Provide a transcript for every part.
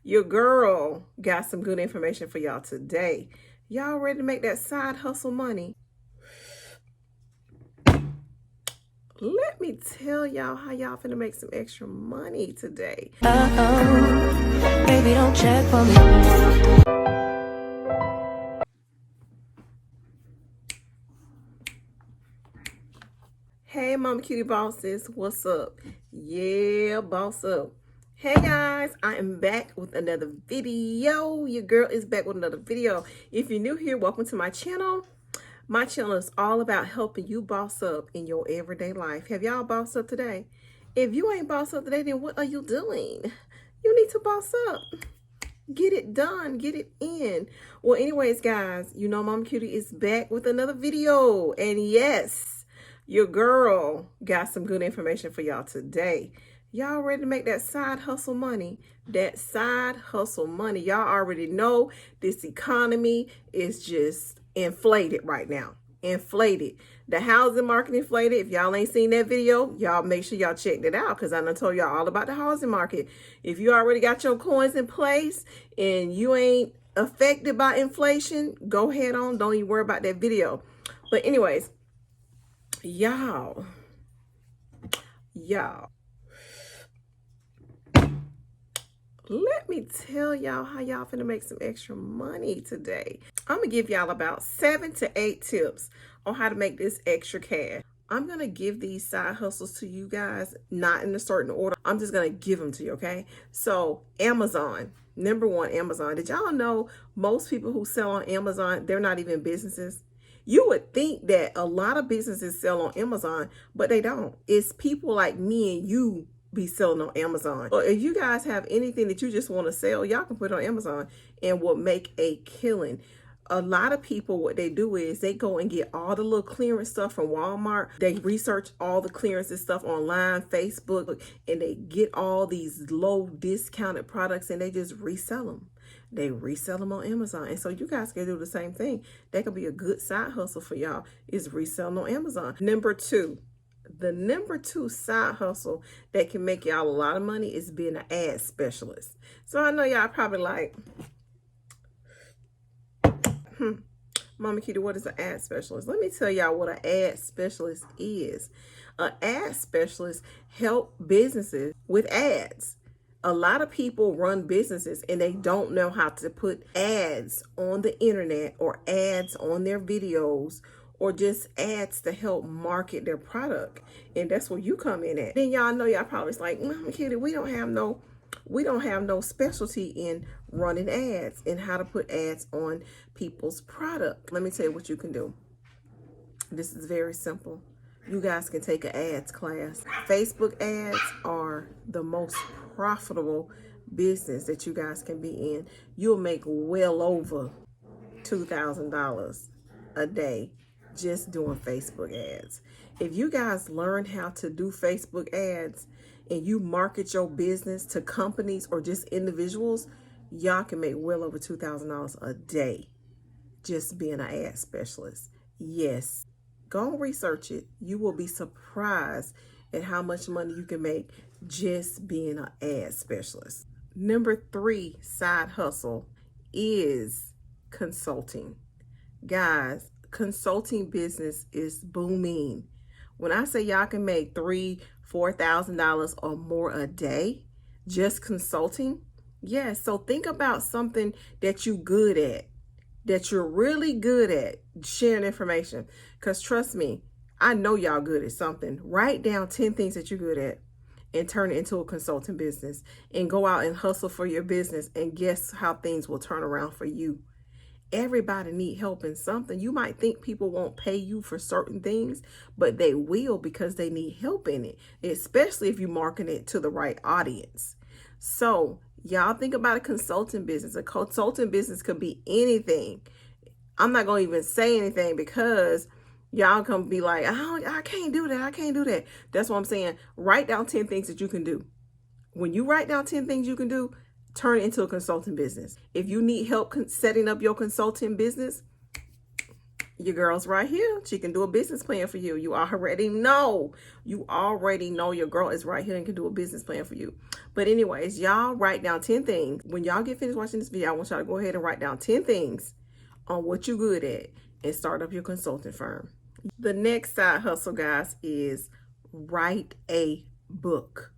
Your girl got some good information for y'all today. Y'all ready to make that side hustle money? Let me tell y'all how y'all finna make some extra money today. Baby, don't check for me. Hey, Mama Cutie bosses, what's up? Yeah, boss up. Hey guys, I am back with another video. Your girl is back with another video. If you're new here, welcome to my channel. My channel is all about helping you boss up in your everyday life. Have y'all bossed up today? If you ain't bossed up today, then what are you doing? You need to boss up. Get it done. Get it in. Well, anyways, guys, you know Mama Cutie is back with another video. And yes, your girl got some good information for y'all today. Y'all ready to make that side hustle money? That side hustle money. Y'all already know this economy is just inflated right now. Inflated. The housing market inflated. If y'all ain't seen that video, y'all make sure y'all check that out, because I done told y'all all about the housing market. If you already got your coins in place and you ain't affected by inflation, go ahead on. Don't even worry about that video. But anyways, y'all, let me tell y'all how y'all finna make some extra money today. I'm gonna give y'all about 7 to 8 tips on how to make this extra cash. I'm gonna give these side hustles to you guys, not in a certain order. I'm just gonna give them to you, okay? So Amazon, number one, Amazon. Did y'all know most people who sell on Amazon, they're not even businesses? You would think that a lot of businesses sell on Amazon, but they don't. It's people like me and you be selling on Amazon. Or if you guys have anything that you just want to sell, y'all can put it on Amazon and will make a killing. A lot of people, what they do is they go and get all the little clearance stuff from Walmart. They research all the clearance and stuff online, Facebook, and they get all these low discounted products and they just resell them. They resell them on Amazon. And so you guys can do the same thing. That could be a good side hustle for y'all, is reselling on Amazon. The number two side hustle that can make y'all a lot of money is being an ad specialist. So I know y'all probably like, Mama Cutie, what is an ad specialist? Let me tell y'all what an ad specialist is. An ad specialist help businesses with ads. A lot of people run businesses and they don't know how to put ads on the internet or ads on their videos or just ads to help market their product. And that's where you come in at. Then y'all know, y'all probably like, Mama Cutie, we don't have no specialty in running ads and how to put ads on people's product. Let me tell you what you can do. This is very simple. You guys can take an ads class. Facebook ads are the most profitable business that you guys can be in. You'll make well over $2,000 a day just doing Facebook ads. If you guys learn how to do Facebook ads and you market your business to companies or just individuals, y'all can make well over $2,000 a day just being an ad specialist. Yes, go and research it. You will be surprised at how much money you can make just being an ad specialist. Number 3 side hustle is consulting. Guys, consulting business is booming. When I say y'all can make $3,000-$4,000 or more a day just consulting, yes. So think about something that you're good at, that you're really good at sharing information. Because trust me, I know y'all good at something. Write down 10 things that you're good at and turn it into a consulting business and go out and hustle for your business, and guess how things will turn around for you. Everybody need help in something. You might think people won't pay you for certain things, but they will, because they need help in it, especially if you market it to the right audience. So y'all think about a consulting business. A consulting business could be anything. I'm not going to even say anything because y'all can be like, I can't do that. I can't do that. That's what I'm saying. Write down 10 things that you can do. When you write down 10 things you can do, turn it into a consulting business. If you need help setting up your consulting business, Your girl's right here. She can do a business plan for you. You already know. You already know your girl is right here and can do a business plan for you. But anyways, y'all write down 10 things. When y'all get finished watching this video, I want y'all to go ahead and write down 10 things on what you're good at and start up your consulting firm. The next side hustle, guys, is write a book.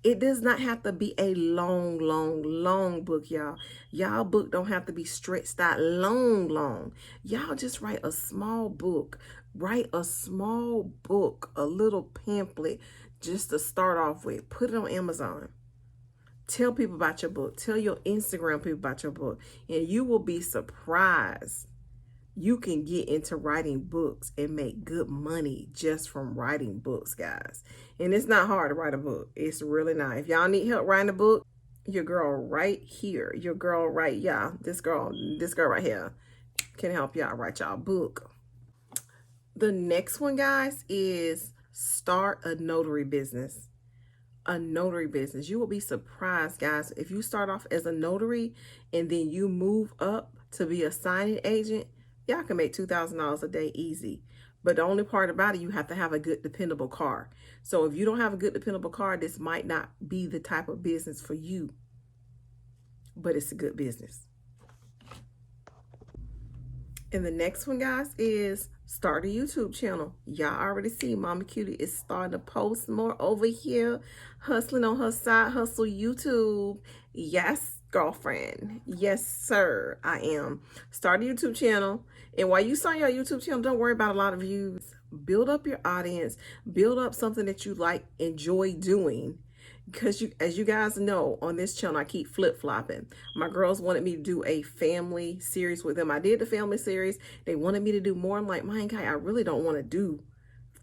It does not have to be a long book, y'all. Y'all book don't have to be stretched out long. Y'all just write a small book. Write a small book, a little pamphlet just to start off with. Put it on Amazon. Tell people about your book. Tell your Instagram people about your book. And you will be surprised. You can get into writing books and make good money just from writing books, guys. And it's not hard to write a book. It's really not. If y'all need help writing a book, your girl right here, your girl right, yeah, this girl right here can help y'all write y'all book. The next one, guys, is start a notary business. A notary business. You will be surprised, guys, if you start off as a notary and then you move up to be a signing agent. Y'all can make $2,000 a day easy. But the only part about it, you have to have a good, dependable car. So if you don't have a good, dependable car, this might not be the type of business for you. But it's a good business. And the next one, guys, is start a YouTube channel. Y'all already see Mama Cutie is starting to post more over here, hustling on her side hustle YouTube. Yes, girlfriend. Yes, sir, I am. Start a YouTube channel. And while you start your YouTube channel, don't worry about a lot of views. Build up your audience. Build up something that you like, enjoy doing. Because as you guys know, on this channel, I keep flip-flopping. My girls wanted me to do a family series with them. I did the family series. They wanted me to do more. I'm like, my guy, I really don't want to do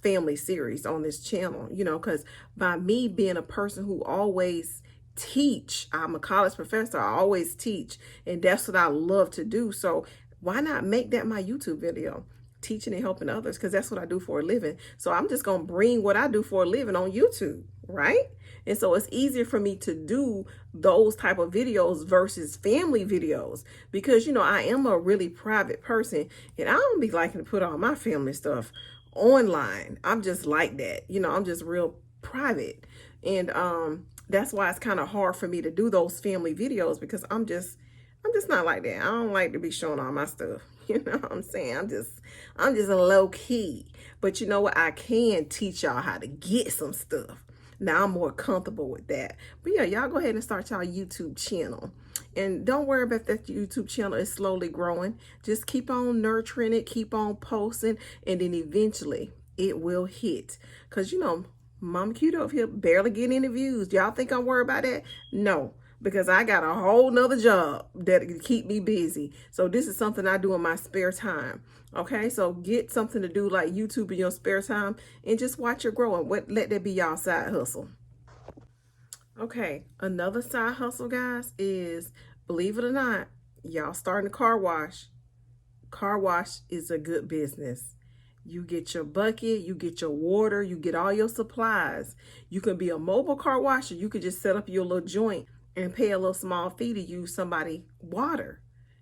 family series on this channel, you know, because by me being a person who always teach, I'm a college professor, I always teach, and that's what I love to do. So why not make that my YouTube video? Teaching and helping others, because that's what I do for a living. So I'm just going to bring what I do for a living on YouTube, right? And so it's easier for me to do those type of videos versus family videos because, you know, I am a really private person and I don't be liking to put all my family stuff online. I'm just like that. You know, I'm just real private. And that's why it's kind of hard for me to do those family videos because I'm just not like that. I don't like to be showing all my stuff. You know what I'm saying? I'm just a low key. But you know what? I can teach y'all how to get some stuff. Now I'm more comfortable with that. But yeah, y'all go ahead and start y'all YouTube channel. And don't worry about that YouTube channel is slowly growing. Just keep on nurturing it, keep on posting, and then eventually it will hit. Because, you know, Mama Cute over here barely getting any views. Y'all think I'm worried about that? No, because I got a whole nother job that can keep me busy. So this is something I do in my spare time. Okay, so get something to do like YouTube in your spare time and just watch it grow and let that be y'all side hustle. Okay, another side hustle, guys, is, believe it or not, y'all starting a car wash. Car wash is a good business. You get your bucket, you get your water, you get all your supplies. You can be a mobile car washer. You could just set up your little joint and pay a little small fee to use somebody water.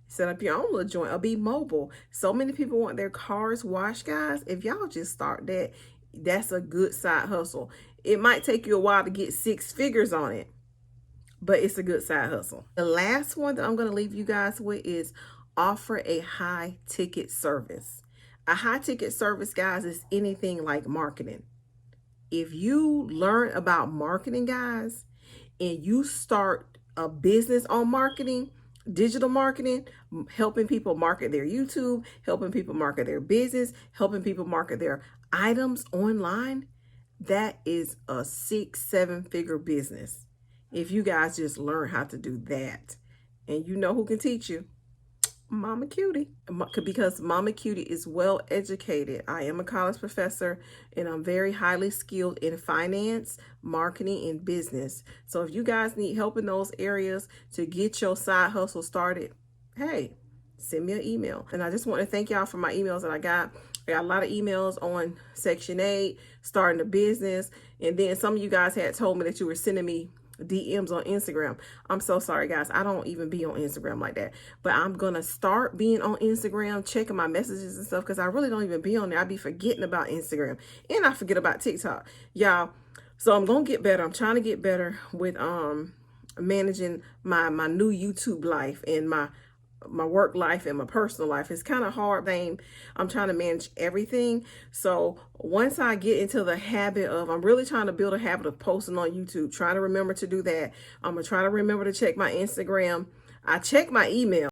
Set up your own little joint or be mobile. So many people want their cars washed, guys. If y'all just start that, that's a good side hustle. It might take you a while to get 6 figures on it, but it's a good side hustle. The last one that I'm going to leave you guys with is offer a high ticket service. A high ticket service, guys, is anything like marketing. If you learn about marketing, guys, and you start a business on marketing, digital marketing, helping people market their YouTube, helping people market their business, helping people market their items online, that is a 6-7 figure business. If you guys just learn how to do that, and you know who can teach you? Mama Cutie, because Mama Cutie is well educated. I am a college professor and I'm very highly skilled in finance, marketing, and business. So if you guys need help in those areas to get your side hustle started, hey, send me an email. And I just want to thank y'all for my emails that I got. I got a lot of emails on Section 8, starting a business. And then some of you guys had told me that you were sending me DMs on Instagram. I'm so sorry, guys. I don't even be on Instagram like that. But I'm going to start being on Instagram, checking my messages and stuff, because I really don't even be on there. I be forgetting about Instagram. And I forget about TikTok. Y'all, so I'm going to get better. I'm trying to get better with managing my new YouTube life and my work life and my personal life. It's kind of hard thing. I'm trying to manage everything. So once I get into the habit of, I'm really trying to build a habit of posting on YouTube, trying to remember to do that. I'm going to try to remember to check my Instagram. I check my email.